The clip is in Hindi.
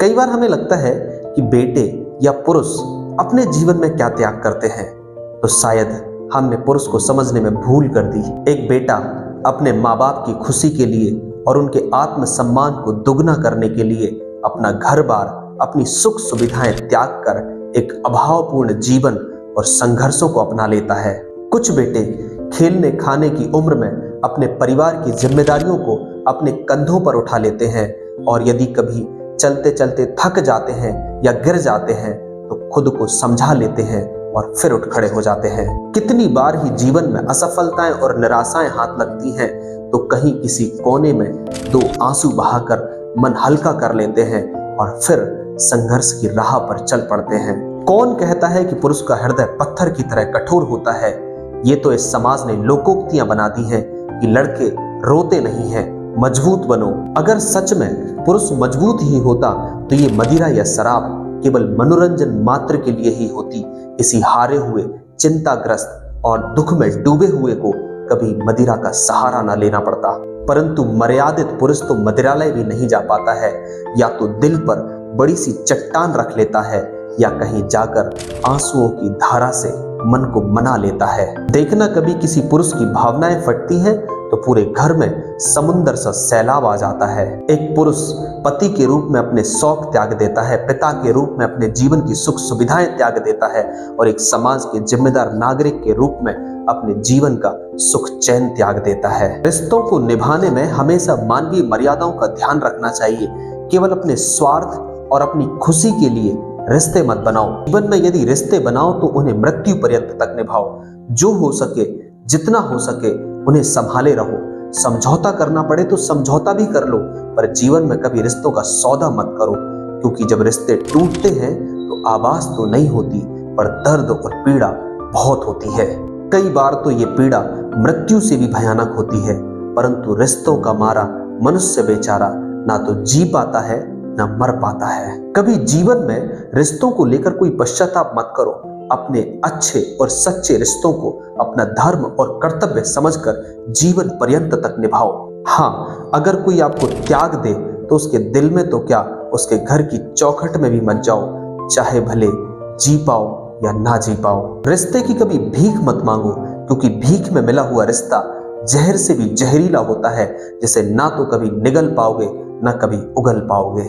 कई बार हमें लगता है कि बेटे या पुरुष अपने जीवन में क्या त्याग करते हैं, तो शायद हमने पुरुष को समझने में भूल कर दी। एक बेटा अपने माँ बाप की खुशी के लिए और उनके आत्मसम्मान को दुगना करने के लिए अपना घर बार, अपनी सुख सुविधाएं त्याग कर एक अभावपूर्ण जीवन और संघर्षों को अपना लेता है। कुछ बेटे खेलने खाने की उम्र में अपने परिवार की जिम्मेदारियों को अपने कंधों पर उठा लेते हैं और यदि कभी चलते चलते थक जाते हैं या गिर जाते हैं तो खुद को समझा लेते हैं और फिर उठ खड़े हो जाते हैं। कितनी बार ही जीवन में असफलताएं और निराशाएं हाथ लगती हैं तो कहीं किसी कोने में दो आंसू बहाकर मन हल्का कर लेते हैं और फिर संघर्ष की राह पर चल पड़ते हैं। कौन कहता है कि पुरुष का हृदय पत्थर की तरह कठोर होता है? ये तो इस समाज ने लोकोक्तियां बना दी हैं कि लड़के रोते नहीं हैं, मजबूत बनो। अगर सच में पुरुष मजबूत ही होता तो ये मदिरा या शराब केवल मनोरंजन मात्र के लिए ही होती। किसी हारे हुए, चिंताग्रस्त और दुख में डूबे हुए को कभी मदिरा का सहारा न लेना पड़ता। परंतु मर्यादित पुरुष तो मदिरालय भी नहीं जा पाता है, या तो दिल पर बड़ी सी चट्टान रख लेता है या कहीं जाकर आंसुओं की धारा से मन को मना लेता है। देखना, कभी किसी पुरुष की भावनाएं फटती हैं तो पूरे घर में समुंदर सा सैलाब आ जाता है। एक पुरुष पति के रूप में अपने शौक त्याग देता है, पिता के रूप में अपने जीवन की सुख सुविधाएं त्याग देता है और एक समाज के जिम्मेदार नागरिक के रूप में अपने जीवन का सुख चैन त्याग देता है। रिश्तों को निभाने में हमेशा मानवीय मर्यादाओं का ध्यान रखना चाहिए। केवल अपने स्वार्थ और अपनी खुशी के लिए रिश्ते मत बनाओ। जीवन में यदि रिश्ते बनाओ तो उन्हें मृत्यु पर्यंत तक निभाओ। जो हो सके, जितना हो सके उन्हें संभाले रहो। समझौता करना पड़े तो समझौता भी कर लो, पर जीवन में कभी रिश्तों का सौदा मत करो, क्योंकि जब रिश्ते टूटते हैं तो आवाज तो नहीं होती पर दर्द और पीड़ा बहुत होती है। कई बार तो ये पीड़ा मृत्यु से भी भयानक होती है, परंतु रिश्तों का मारा मनुष्य बेचारा ना तो जी पाता है ना मर पाता है। कभी जीवन में रिश्तों को लेकर कोई पश्चाताप मत करो। अपने अच्छे और सच्चे रिश्तों को अपना धर्म और कर्तव्य समझकर जीवन पर्यंत तक निभाओ। हाँ, अगर कोई आपको त्याग दे तो उसके दिल में तो क्या, उसके घर की चौखट में भी मत जाओ, चाहे भले जी पाओ या ना जी पाओ। रिश्ते की कभी भीख मत मांगो, क्योंकि भीख में मिला हुआ रिश्ता जहर से भी जहरीला होता है, जिसे ना तो कभी निगल पाओगे ना कभी उगल पाओगे।